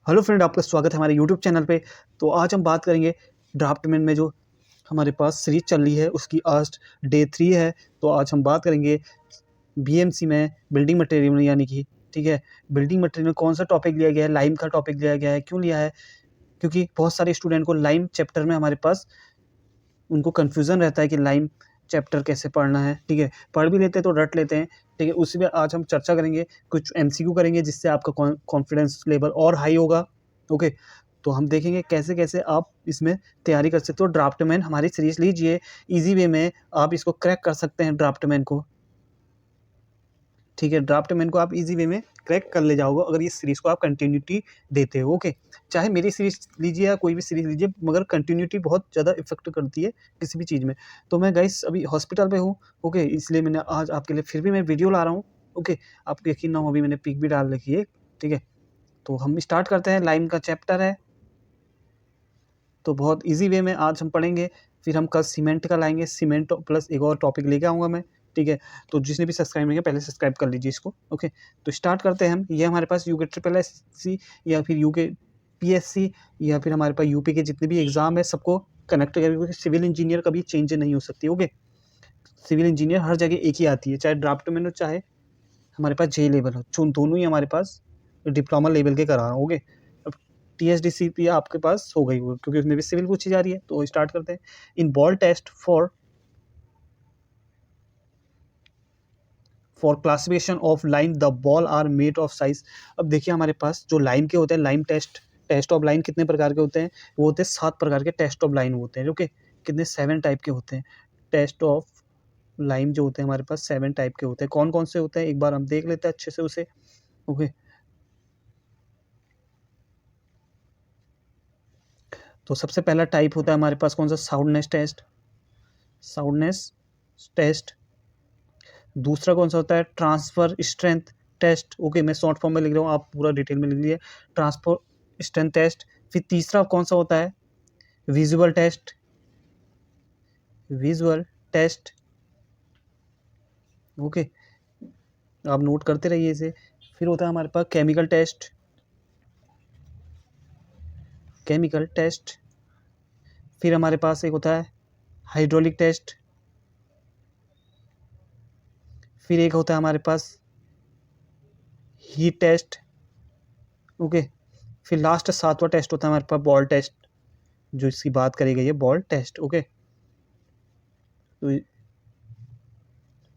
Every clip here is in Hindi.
हेलो फ्रेंड, आपका स्वागत है हमारे यूट्यूब चैनल पे। तो आज हम बात करेंगे ड्राफ्टमैन में जो हमारे पास सीरीज चल रही है उसकी आज डे 3 है। तो आज हम बात करेंगे बीएमसी में बिल्डिंग मटेरियल में, यानी कि ठीक है, बिल्डिंग मटेरियल में कौन सा टॉपिक लिया गया है, लाइम का टॉपिक लिया गया है। क्यों लिया है? क्योंकि बहुत सारे स्टूडेंट को लाइम चैप्टर में हमारे पास उनको कन्फ्यूज़न रहता है कि लाइम चैप्टर कैसे पढ़ना है। ठीक है, पढ़ भी लेते हैं तो रट लेते हैं। ठीक है, उसी में आज हम चर्चा करेंगे, कुछ एमसीक्यू करेंगे जिससे आपका कॉन्फिडेंस लेवल और हाई होगा। ओके, तो हम देखेंगे कैसे कैसे आप इसमें तैयारी कर सकते हो। ड्राफ्टमैन हमारी सीरीज लीजिए, ईजी वे में आप इसको क्रैक कर सकते हैं ड्राफ्टमैन को। ठीक है, ड्राफ्टमैन को आप इजी वे में क्रैक कर ले जाओगे अगर ये सीरीज़ को आप कंटिन्यूटी देते हो। ओके, चाहे मेरी सीरीज़ लीजिए या कोई भी सीरीज़ लीजिए, मगर कंटिन्यूटी बहुत ज़्यादा इफेक्ट करती है किसी भी चीज़ में। तो मैं गाइस अभी हॉस्पिटल पे हूँ। ओके, इसलिए मैंने आज आपके लिए फिर भी मैं वीडियो ला रहा हूँ। ओके, आपको यकीन ना हो अभी मैंने पिक भी डाल रखी है। ठीक है, तो हम स्टार्ट करते हैं। लाइम का चैप्टर है तो बहुत ईजी वे में आज हम पढ़ेंगे। फिर हम कल सीमेंट का लाएंगे, सीमेंट प्लस एक और टॉपिक लेके आऊँगा मैं। ठीक है, तो जिसने भी सब्सक्राइब नहीं किया पहले सब्सक्राइब कर लीजिए इसको। ओके, तो स्टार्ट करते हैं हम। ये हमारे पास यूके ट्रिपल एस सी या फिर यूके पीएससी या फिर हमारे पास यूपी के जितने भी एग्ज़ाम है सबको कनेक्ट करके, क्योंकि सिविल इंजीनियर कभी चेंज नहीं हो सकती। ओके, सिविल इंजीनियर हर जगह एक ही आती है, चाहे ड्राफ्टमैन हो चाहे हमारे पास जे लेवल हो, दोनों ही हमारे पास डिप्लोमा लेवल के करा रहा हूँ। ओके, अब टीएसडीसीपी आपके पास हो गई होगी क्योंकि उसमें भी सिविल पूछी जा रही है। तो स्टार्ट करते हैं। In ball test for classification of line the ball are made of size. अब देखिए हमारे पास जो लाइन के होते हैं, लाइन टेस्ट ऑफ लाइन कितने प्रकार के होते हैं? वो होते हैं 7 प्रकार के टेस्ट ऑफ लाइन होते हैं। ओके, कितने 7 टाइप के होते हैं टेस्ट ऑफ लाइन जो होते हैं हमारे पास 7 टाइप के होते हैं। कौन कौन से होते हैं एक बार हम देख लेते हैं अच्छे से उसे। ओके, तो सबसे पहला टाइप होता है हमारे पास कौन सा? Soundness test. Soundness test. दूसरा कौन सा होता है? Transfer strength test. ओके, मैं शॉर्ट फॉर्म में लिख रहा हूँ, आप पूरा डिटेल में लिख लीजिए। Transfer strength test. फिर तीसरा कौन सा होता है? Visual test. Visual test. Okay, आप नोट करते रहिए इसे। फिर होता है हमारे पास केमिकल टेस्ट। Chemical test. फिर हमारे पास एक होता है हाइड्रोलिक टेस्ट। फिर एक होता है हमारे पास हीट टेस्ट। ओके, फिर लास्ट 7वां टेस्ट होता है हमारे पास बॉल टेस्ट, जो इसकी बात करी गई है, बॉल टेस्ट। ओके, तो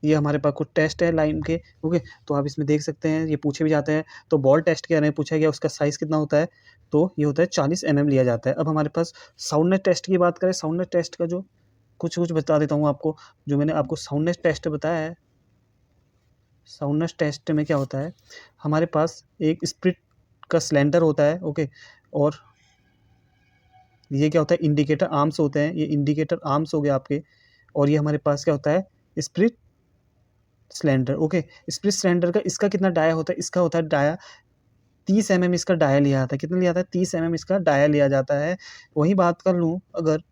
ये हमारे पास कुछ टेस्ट है लाइन के। ओके, तो आप इसमें देख सकते हैं ये पूछे भी जाते हैं। तो बॉल टेस्ट के बारे में पूछा गया, उसका साइज़ कितना होता है? तो ये होता है 40 mm लिया जाता है। अब हमारे पास साउंडनेस टेस्ट की बात करें, साउंडनेस टेस्ट का जो कुछ बता देता हूँ आपको। जो मैंने आपको साउंडनेस टेस्ट बताया है, साउंडनेस टेस्ट में क्या होता है? हमारे पास एक स्प्रिट का सिलेंडर होता है। ओके, और ये क्या होता है? इंडिकेटर आर्म्स होते हैं। ये इंडिकेटर आर्म्स हो गए आपके। और ये हमारे पास क्या होता है? Spirit cylinder. Okay, split cylinder का इसका कितना डाया होता है? इसका होता है डाया 30 mm इसका डाया लिया जाता है। कितना लिया जाता है? 30 mm इसका डाया लिया जाता है। वही बात कर लूँ अगर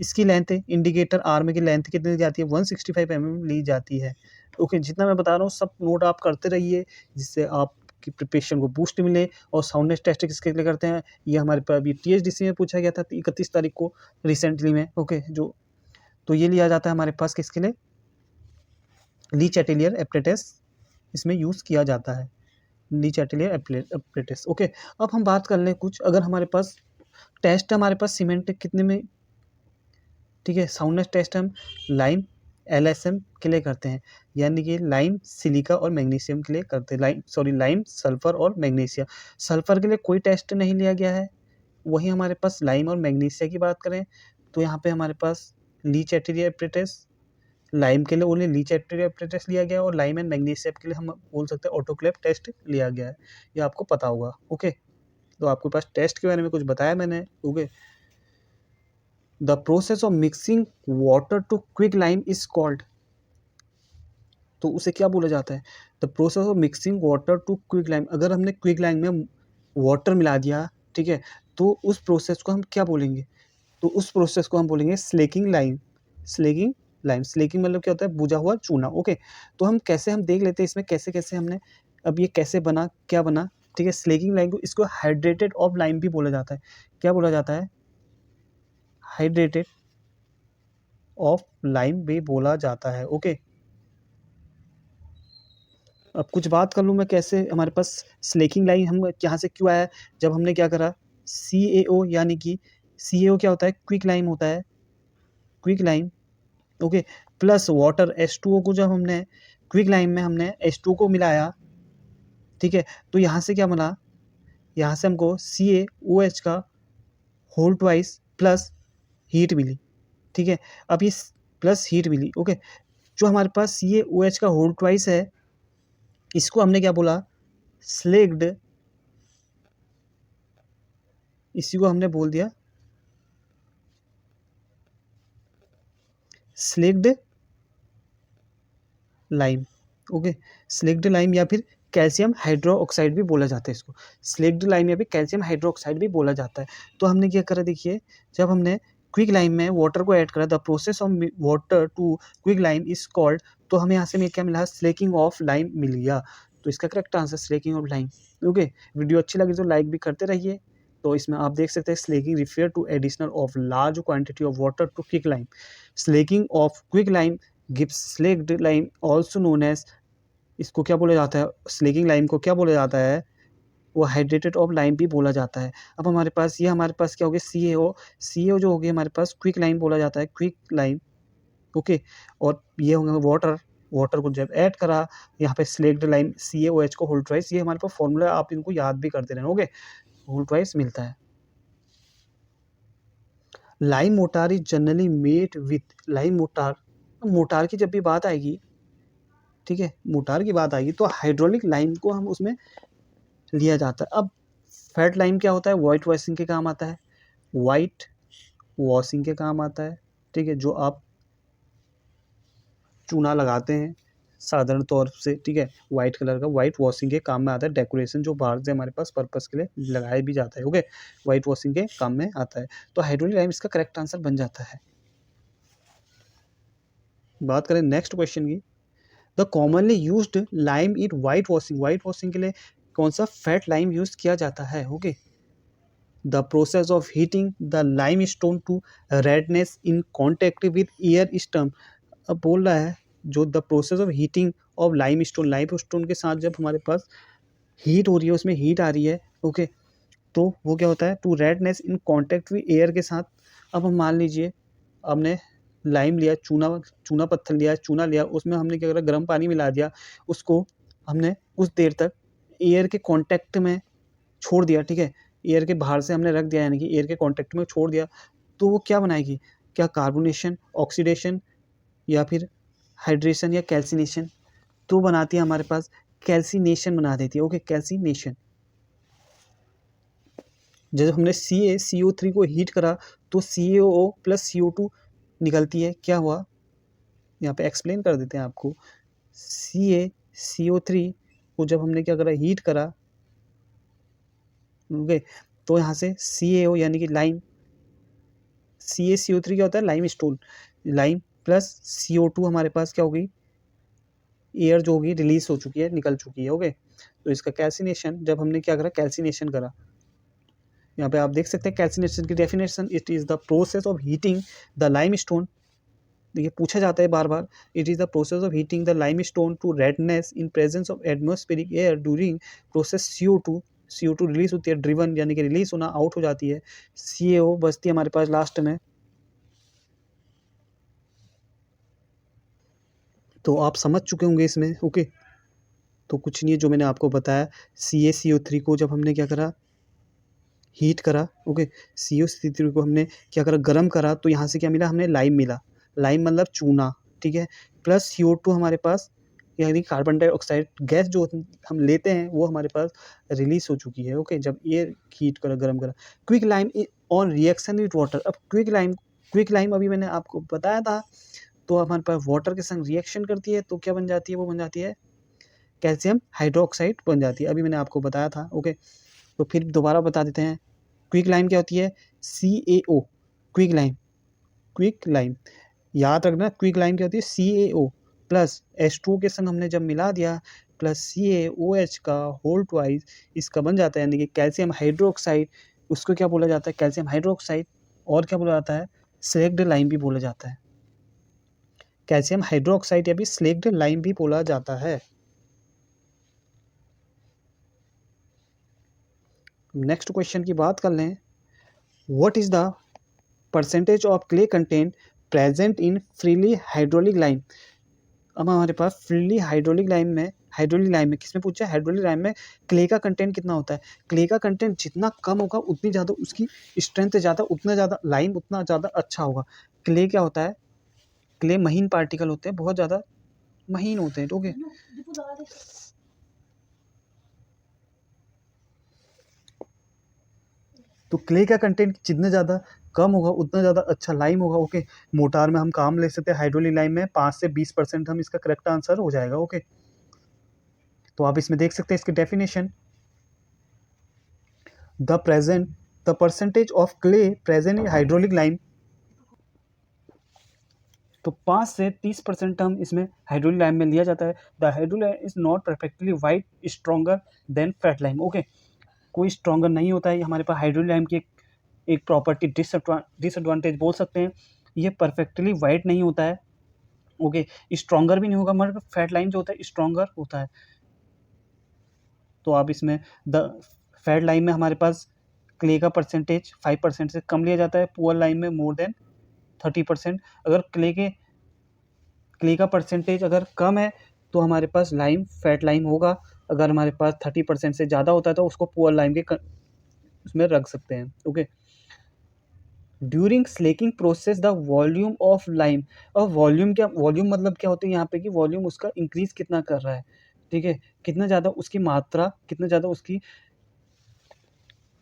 इसकी लेंथ, इंडिकेटर आर्म की लेंथ कितनी ली जाती है? 165 mm ली जाती है। ओके, जितना मैं बता रहा हूँ सब नोट आप करते रहिए जिससे आपकी प्रिपरेशन को बूस्ट मिले। और साउंडनेस टेस्ट किसके लिए करते हैं? ये हमारे पास अभी टीएचडीसी में पूछा गया था 31 तारीख को रिसेंटली में। ओके, जो तो ये लिया जाता है हमारे पास किसके लिए? ली चैटेलियर एप्रेटिस इसमें यूज़ किया जाता है। ली चैटेलियर एप्रेटिस। ओके, अब हम बात कर लें कुछ। अगर हमारे पास टेस्ट हमारे पास सीमेंट कितने में, ठीक है, साउंडनेस टेस्ट हम लाइम एलएसएम के लिए करते हैं, यानी कि लाइम सिलिका और मैग्नीशियम के लिए करते हैं। लाइम सल्फर और मैग्नीशियम। सल्फर के लिए कोई टेस्ट नहीं लिया गया है। वही हमारे पास लाइम और मैग्नीशियम की बात करें तो यहाँ पे हमारे पास ली चैटेलियर एप्रेटिस। लाइम के लिए ओनली ली चैटेलियर एप्रेटिस लिया गया और लाइम एंड मैग्नीशियम के लिए हम बोल सकते हैं ऑटोक्लेव टेस्ट लिया गया है। ये आपको पता होगा। ओके, तो आपके पास टेस्ट के बारे में कुछ बताया मैंने। Okay, the process of mixing water to quick lime is called, तो उसे क्या बोला जाता है? The process of mixing water to quick lime. अगर हमने क्विक लाइम में वाटर मिला दिया, ठीक है, तो उस प्रोसेस को हम क्या बोलेंगे? तो उस प्रोसेस को हम बोलेंगे slaking lime. Slaking lime, slaking मतलब क्या होता है? बुझा हुआ चूना। ओके, तो हम कैसे, हम देख लेते हैं इसमें कैसे कैसे हमने, अब ये कैसे बना, क्या बना। ठीक है। स्लेकिंग लाइम को इसको हाइड्रेटेड ऑफ लाइम भी बोला जाता है। क्या बोला जाता है? हाइड्रेटेड ऑफ लाइम भी बोला जाता है। ओके, अब कुछ बात कर लूँ मैं कैसे हमारे पास स्लेकिंग लाइन हम यहाँ से क्यों आया, जब हमने क्या करा CaO, यानी कि CaO क्या होता है? क्विक लाइम होता है, quick lime. Okay, plus water H2O को जब हमने क्विक लाइम में हमने H2O को मिलाया, ठीक है, तो यहाँ से क्या बना, यहाँ से हमको CaOH का होल ट्वाइस प्लस हीट मिली। ठीक है, अब इस प्लस हीट मिली। ओके, जो हमारे पास CaOH का होल ट्वाइस है, इसको हमने क्या बोला? स्लेक्ड, इसी को हमने बोल दिया slaked lime. Okay, slaked lime या फिर कैल्शियम हाइड्रोक्साइड भी बोला जाता है इसको। स्लेक्ड लाइम या फिर कैल्शियम हाइड्रोक्साइड भी बोला जाता है। तो हमने क्या करा, देखिए, जब हमने क्विक लाइम में वाटर को ऐड करा, the process of water to quick lime is called, तो हमें यहाँ से क्या मिला? स्लेकिंग ऑफ लाइम मिल गया। तो इसका correct answer slaking of lime. Okay, video अच्छी लगी तो लाइक भी करते रहिए। तो इसमें आप देख सकते हैं slaking refer to additional of large quantity of water to quick lime. Slaking of quick lime gives slaked lime also known as, इसको क्या बोला जाता है? स्लेकिंग लाइम को क्या बोला जाता है? वो हाइड्रेटेड ऑफ लाइम भी बोला जाता है। अब हमारे पास हमारे पास क्या हो गया? CaO जो हो गया हमारे पास क्विक लाइम बोला जाता है, क्विक लाइम। ओके, और ये होंगे वाटर को जब ऐड करा, यहाँ पे स्लेक्ड लाइम CaOH को होल ट्वाइस, ये हमारे पास फॉर्मूला, आप इनको याद भी करते रहना। ओके, होल ट्वाइस मिलता है। Lime motor is generally made with, lime motor की जब भी बात आएगी, ठीक है, मोटार की बात आएगी, तो हाइड्रोलिक लाइम को हम उसमें लिया जाता है। अब फैट लाइम क्या होता है? वाइट वॉशिंग के काम आता है, वाइट वॉशिंग के काम आता है। ठीक है, जो आप चूना लगाते हैं साधारण तौर से, ठीक है, वाइट कलर का, वाइट वॉशिंग के काम में आता है। डेकोरेशन जो बाहर से हमारे पास पर्पस के लिए लगाया भी जाता है। ओके, वाइट वॉशिंग के काम में आता है। तो हाइड्रोलिक लाइम इसका करेक्ट आंसर बन जाता है। बात करें नेक्स्ट क्वेश्चन की, the commonly used lime in white washing, white washing के लिए कौन सा फैट लाइम यूज किया जाता है? Okay, the process of heating the lime stone to redness in contact with air stump. अब बोल रहा है जो the process of heating of lime stone के साथ जब हमारे पास हीट हो रही है, उसमें हीट आ रही है, ओके, तो वो क्या होता है? To redness in contact with air के साथ। अब हम मान लीजिए हमने लाइम लिया, चूना पत्थर लिया, चूना लिया, उसमें हमने क्या करा? गर्म पानी मिला दिया, उसको हमने कुछ देर तक एयर के कांटेक्ट में छोड़ दिया। ठीक है, एयर के बाहर से हमने रख दिया, यानी कि एयर के कांटेक्ट में छोड़ दिया, तो वो क्या बनाएगी? क्या कार्बोनेशन, ऑक्सीडेशन, या फिर हाइड्रेशन या कैल्सिनेशन? तो बनाती है हमारे पास कैल्सिनेशन बना देती है। Okay, calcination. जब हमने CaCO3 को हीट करा तो CaO प्लस CO2 निकलती है। क्या हुआ? यहाँ पे एक्सप्लेन कर देते हैं आपको। CaCO3 को जब हमने क्या करा? हीट करा, ओके, तो यहाँ से CaO यानी कि लाइम, CaCO3 क्या होता है? Lime stone, lime plus CO2 हमारे पास क्या होगी? एयर जो होगी रिलीज हो चुकी है, निकल चुकी है। ओके, तो इसका कैल्सिनेशन, जब हमने क्या करा? कैल्सिनेशन करा। यहाँ पे आप देख सकते हैं कैल्सिनेशन की definition, it is the process of heating the lime stone. देखिए, पूछा जाता है बार बार, it is the process of heating the lime stone to redness in presence of atmospheric air during process CO2 release होती है, ड्रिवन यानी कि रिलीज होना, आउट हो जाती है। CaO बचती है हमारे पास लास्ट में। तो आप समझ चुके होंगे इसमें। ओके, तो कुछ नहीं है जो मैंने आपको बताया। CaCO3 को जब हमने क्या करा? हीट करा। ओके, CaCO3 को हमने क्या करा? गर्म करा, तो यहाँ से क्या मिला? हमने लाइम मिला, लाइम मतलब चूना, ठीक है, प्लस CO2 हमारे पास, यानी कार्बन डाइऑक्साइड गैस जो हम लेते हैं वो हमारे पास रिलीज हो चुकी है। ओके, जब ये हीट करा, गर्म करा। Quick lime on reaction with water. अब क्विक लाइम अभी मैंने आपको बताया था, तो हमारे पास वाटर के संग रिएक्शन करती है, तो क्या बन जाती है? वो बन जाती है कैल्शियम हाइड्रोक्साइड बन जाती है। अभी मैंने आपको बताया था। ओके, तो फिर दोबारा बता देते हैं। क्विक लाइम क्या होती है? CaO, क्विक लाइम याद रखना। क्विक लाइम क्या होती है? CaO प्लस H2O के संग हमने जब मिला दिया, प्लस CaOH का होल ट्वाइस इसका बन जाता है, यानी कि कैल्शियम हाइड्रोक्साइड। उसको क्या बोला जाता है? Calcium hydroxide. और क्या बोला जाता है? स्लेक्ड लाइम भी बोला जाता है। कैल्शियम हाइड्रोक्साइड या भी स्लेक्ड लाइम भी बोला जाता है। नेक्स्ट क्वेश्चन की बात कर लें। What is the percentage of clay content present in freely hydraulic lime? अब हमारे पास फ्रीली हाइड्रोलिक लाइम में किसमें पूछा है? हाइड्रोलिक लाइम में क्ले का कंटेंट कितना होता है? क्ले का कंटेंट जितना कम होगा उतनी ज़्यादा उसकी स्ट्रेंथ ज़्यादा, उतना ज़्यादा लाइम उतना ज़्यादा अच्छा होगा। क्ले क्या होता है? क्ले महीन पार्टिकल होते हैं, बहुत ज़्यादा महीन होते हैं। ओके, तो क्ले का कंटेंट जितना ज़्यादा कम होगा उतना ज़्यादा अच्छा लाइम होगा। ओके, मोटार में हम काम ले सकते हैं। हाइड्रोलिक लाइम में 5 से 20% हम इसका करेक्ट आंसर हो जाएगा। ओके, तो आप इसमें देख सकते हैं इसकी definition. The percentage of clay present in hydraulic lime, तो 5 से 30% हम इसमें हाइड्रोलिक लाइम में लिया जाता है। The hydraulic lime is not perfectly white stronger than flat lime. Okay, कोई स्ट्रॉन्गर नहीं होता है हमारे पास हाइड्रोलिक लाइम की एक प्रॉपर्टी डिसएडवांटेज बोल सकते हैं। ये परफेक्टली वाइट नहीं होता है। ओके, स्ट्रॉन्गर भी नहीं होगा, मगर फैट लाइम जो होता है स्ट्रॉन्गर होता है। तो आप इसमें द फैट लाइम में हमारे पास क्ले का परसेंटेज 5% से कम लिया जाता है, पुअर लाइम में मोर देन 30%। अगर क्ले का परसेंटेज अगर कम है तो हमारे पास लाइम फैट लाइम होगा। अगर हमारे पास 30% से ज़्यादा होता है तो उसको पुअर लाइम के उसमें रख सकते हैं। Okay, during slaking process the volume of lime. और वॉल्यूम मतलब क्या होता है यहाँ पे कि वॉल्यूम उसका इंक्रीज कितना कर रहा है। ठीक है, कितना ज़्यादा उसकी मात्रा, कितना ज़्यादा उसकी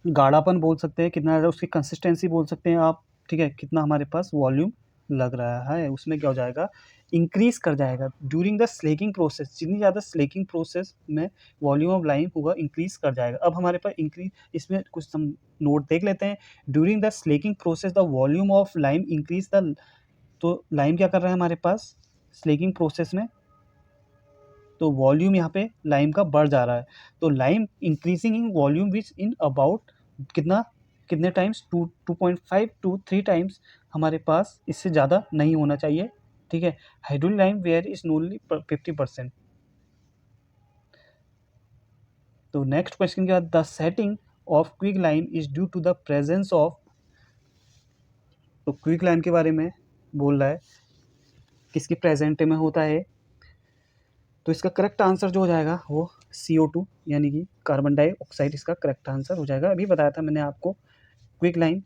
गाढ़ापन बोल सकते हैं, कितना ज़्यादा उसकी कंसिस्टेंसी बोल सकते हैं आप। ठीक है, कितना हमारे पास वॉल्यूम लग रहा है उसमें क्या हो जाएगा? इंक्रीज कर जाएगा। ड्यूरिंग द स्लेकिंग प्रोसेस, जितनी ज़्यादा स्लेकिंग प्रोसेस में वॉल्यूम ऑफ लाइम होगा इंक्रीज कर जाएगा। अब हमारे पास इंक्रीज, इसमें कुछ हम नोट देख लेते हैं। During the slaking process the volume of lime increase the, तो लाइम क्या कर रहा है हमारे पास स्लेकिंग प्रोसेस में? तो वॉल्यूम यहाँ पे लाइम का बढ़ जा रहा है। तो lime increasing in volume which in about कितने टाइम्स 2.5 to 3 टाइम्स हमारे पास, इससे ज़्यादा नहीं होना चाहिए। ठीक है, hydraulic lime where is only 50%। तो नेक्स्ट क्वेश्चन के बाद, the setting of quick lime is due to the presence of, तो क्विक लाइम के बारे में बोल रहा है किसकी प्रेजेंट में होता है। तो इसका करेक्ट आंसर जो हो जाएगा वो CO2 यानी कि कार्बन डाइऑक्साइड इसका करेक्ट आंसर हो जाएगा। अभी बताया था मैंने आपको क्विक लाइम।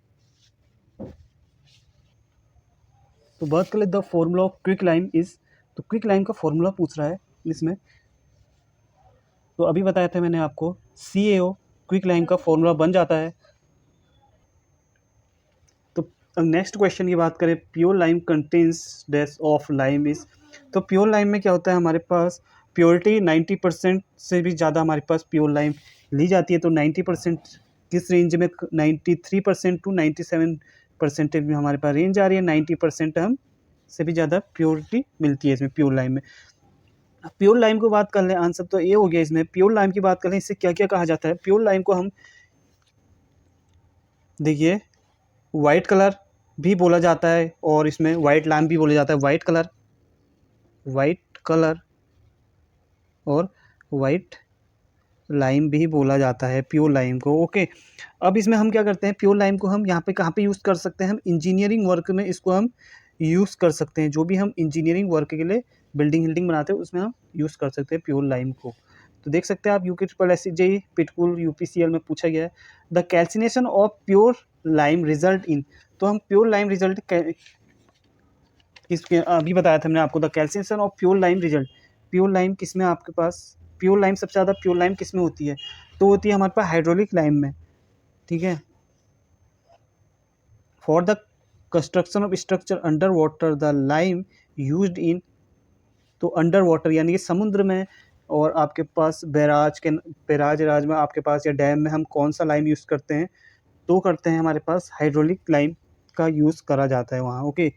तो बात कर ले the formula of quick lime is, तो क्विक लाइम का फॉर्मूला पूछ रहा है इसमें। तो अभी बताया था मैंने आपको CaO क्विक लाइम का फॉर्मूला बन जाता है। तो नेक्स्ट क्वेश्चन की बात करें, pure lime contains days of lime is, तो प्योर लाइम में क्या होता है हमारे पास प्योरिटी 90% से भी ज़्यादा हमारे पास प्योर लाइम ली जाती है। तो 90% किस रेंज में? 93% to 97% में हमारे पास रेंज आ रही है। 90% हम से भी ज़्यादा प्योरिटी मिलती है इसमें प्योर लाइम में। प्योर लाइम को बात कर लें, आंसर तो ये हो गया। इसमें प्योर लाइम की बात करें, इससे क्या क्या कहा जाता है? प्योर लाइम को हम देखिए वाइट कलर भी बोला जाता है, और इसमें वाइट लाइम भी बोला जाता है। वाइट कलर और वाइट लाइम भी बोला जाता है प्योर लाइम को। ओके, अब इसमें हम क्या करते हैं, प्योर लाइम को हम यहाँ पे कहाँ पे यूज़ कर सकते हैं? हम इंजीनियरिंग वर्क में इसको हम यूज़ कर सकते हैं। जो भी हम इंजीनियरिंग वर्क के लिए बिल्डिंग बनाते हैं उसमें हम यूज़ कर सकते हैं प्योर लाइम को। तो देख सकते हैं आप UKSSJ पिटकुल UPCL में पूछा गया है, the calcination of pure lime result in, तो हम प्योर लाइम रिजल्ट किसके, अभी बताया था मैंने आपको the calcination of pure lime result. Pure lime किस में आपके पास, प्योर लाइम सबसे ज़्यादा प्योर लाइम किस में होती है? तो होती है हमारे पास हाइड्रोलिक लाइम में। ठीक है, for the construction of structure under water the lime used in, तो अंडर वाटर यानी कि समुद्र में, और आपके पास बैराज में आपके पास या डैम में हम कौन सा लाइम यूज़ करते हैं? तो करते हैं हमारे पास हाइड्रोलिक लाइम का यूज़ करा जाता है वहाँ। ओके,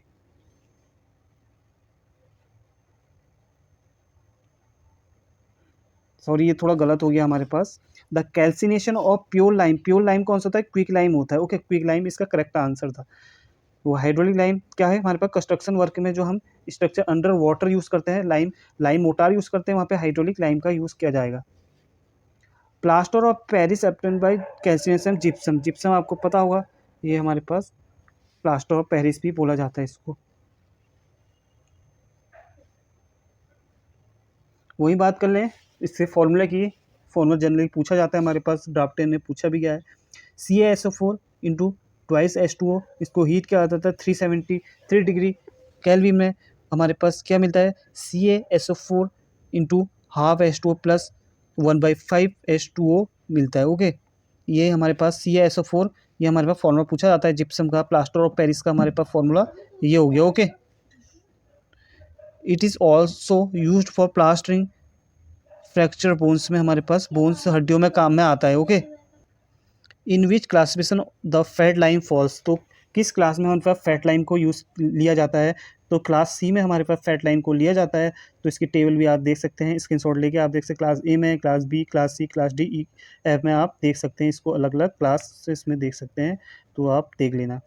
सॉरी ये थोड़ा गलत हो गया हमारे पास। The calcination of pure lime कौन सा होता है? क्विक लाइम होता है। ओके, क्विक लाइम इसका करेक्ट आंसर था। वो हाइड्रोलिक लाइम क्या है हमारे पास? कंस्ट्रक्शन वर्क में जो हम स्ट्रक्चर अंडर वाटर यूज़ करते हैं, लाइम मोटार यूज़ करते हैं, वहाँ पे हाइड्रोलिक लाइम का यूज़ किया जाएगा। Plaster of Paris obtained by calcination gypsum. Gypsum आपको पता होगा, ये हमारे पास प्लास्टर ऑफ पेरिस भी बोला जाता है इसको। वही बात कर लें इससे फॉर्मूला की। फॉर्मूला जनरली पूछा जाता है हमारे पास, ड्राफ्ट 10 में पूछा भी गया है। CaSO4 इंटू ट्वाइस H2O, इसको हीट किया जाता है 373 डिग्री केल्विन में। हमारे पास क्या मिलता है? CaSO4 into half H2O plus 1/5 H2O मिलता है। ओके, ये हमारे पास CaSO4, ये हमारे पास फॉर्मूला पूछा जाता है जिप्सम का। प्लास्टर ऑफ पेरिस का हमारे पास फॉर्मूला ये हो गया। Okay, it is also use for plastering fracture bones में, हमारे पास बोन्स हड्डियों में काम में आता है। Okay, in which classification the fat line falls, तो किस क्लास में हमारे पास फैट लाइन को यूज़ लिया जाता है? तो क्लास सी में हमारे पास फैट लाइन को लिया जाता है। तो इसकी टेबल भी आप देख सकते हैं, स्क्रीनशॉट लेके आप देख सकते हैं। क्लास ए में, class B, class C, class D, E, F में आप देख सकते हैं इसको, अलग अलग क्लास में देख सकते हैं, तो आप देख लेना।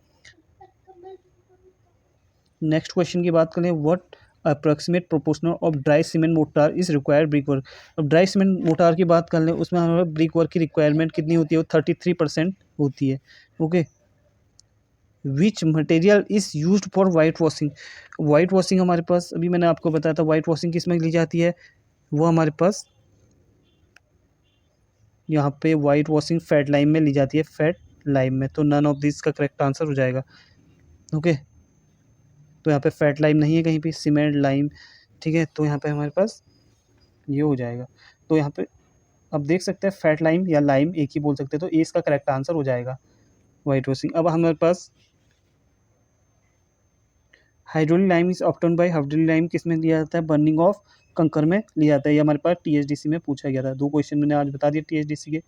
नेक्स्ट क्वेश्चन की बात करें, what approximate proportional of dry cement motor is required brick work. अब ड्राई सीमेंट मोटार की बात कर लें, उसमें हमारे ब्रिक वर्क की रिक्वायरमेंट कितनी होती है? वो 33% होती है। Okay, which material is used for white washing. White washing हमारे पास, अभी मैंने आपको बताया था वाइट वॉशिंग किस में ली जाती है, वो हमारे पास यहाँ पे वाइट वॉशिंग फैट लाइम में ली जाती है, फैट लाइम में। तो नन ऑफ दिस का करेक्ट आंसर हो जाएगा। ओके, तो यहाँ पे फैट लाइम नहीं है कहीं पे, सीमेंट लाइम, ठीक है, तो यहाँ पे हमारे पास ये हो जाएगा। तो यहाँ पे अब देख सकते हैं फैट लाइम या लाइम एक ही बोल सकते हैं, तो ए इसका करेक्ट आंसर हो जाएगा, वाइट वॉशिंग। अब हमारे पास hydraulic lime is obtained by hydraulic lime किस में लिया जाता है? बर्निंग ऑफ कंकर में लिया जाता है। ये हमारे पास THDC में पूछा गया था। 2 क्वेश्चन मैंने आज बता दिए THDC के।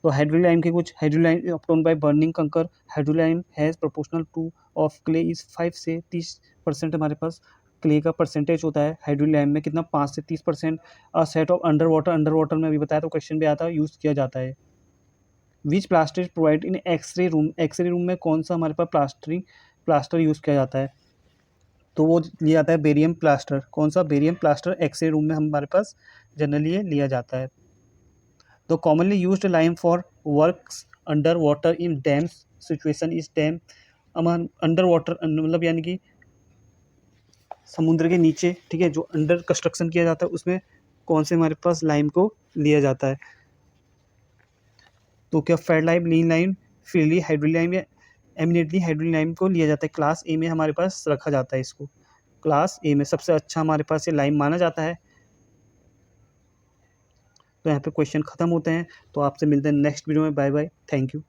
तो हाइड्रोलिक लाइम के कुछ, hydraulic lime obtained by burning kankar. Hydraulic lime has proportional to of clay is 5 से 30% हमारे पास क्ले का परसेंटेज होता है हाइड्रोलिक लाइम में, कितना? 5 से 30%। A set of under water में अभी बताया, तो क्वेश्चन भी आता है, यूज़ किया जाता है। Which plaster is provide in X ray room. X ray room में कौन सा हमारे पास प्लास्टर यूज़ किया जाता है? तो वो लिया जाता है बेरियम प्लास्टर। कौन सा? बेरियम प्लास्टर एक्सरे रूम में हमारे पास जनरली ये लिया जाता है। तो commonly used lime for works under water in dams situation is damn. Under water मतलब यानी कि समुद्र के नीचे, ठीक है, जो अंडर कंस्ट्रक्शन किया जाता है उसमें कौन से हमारे पास लाइम को लिया जाता है? तो क्या फैट लाइम, लीन लाइम, फ्रीली हाइड्रोलिक लाइम या एमिनेटली हाइड्रोलिक लाइम को लिया जाता है? क्लास ए में हमारे पास रखा जाता है इसको। क्लास ए में सबसे अच्छा हमारे पास ये लाइम माना जाता है। तो यहाँ पे क्वेश्चन ख़त्म होते हैं। तो आपसे मिलते हैं नेक्स्ट वीडियो में। Bye bye, thank you.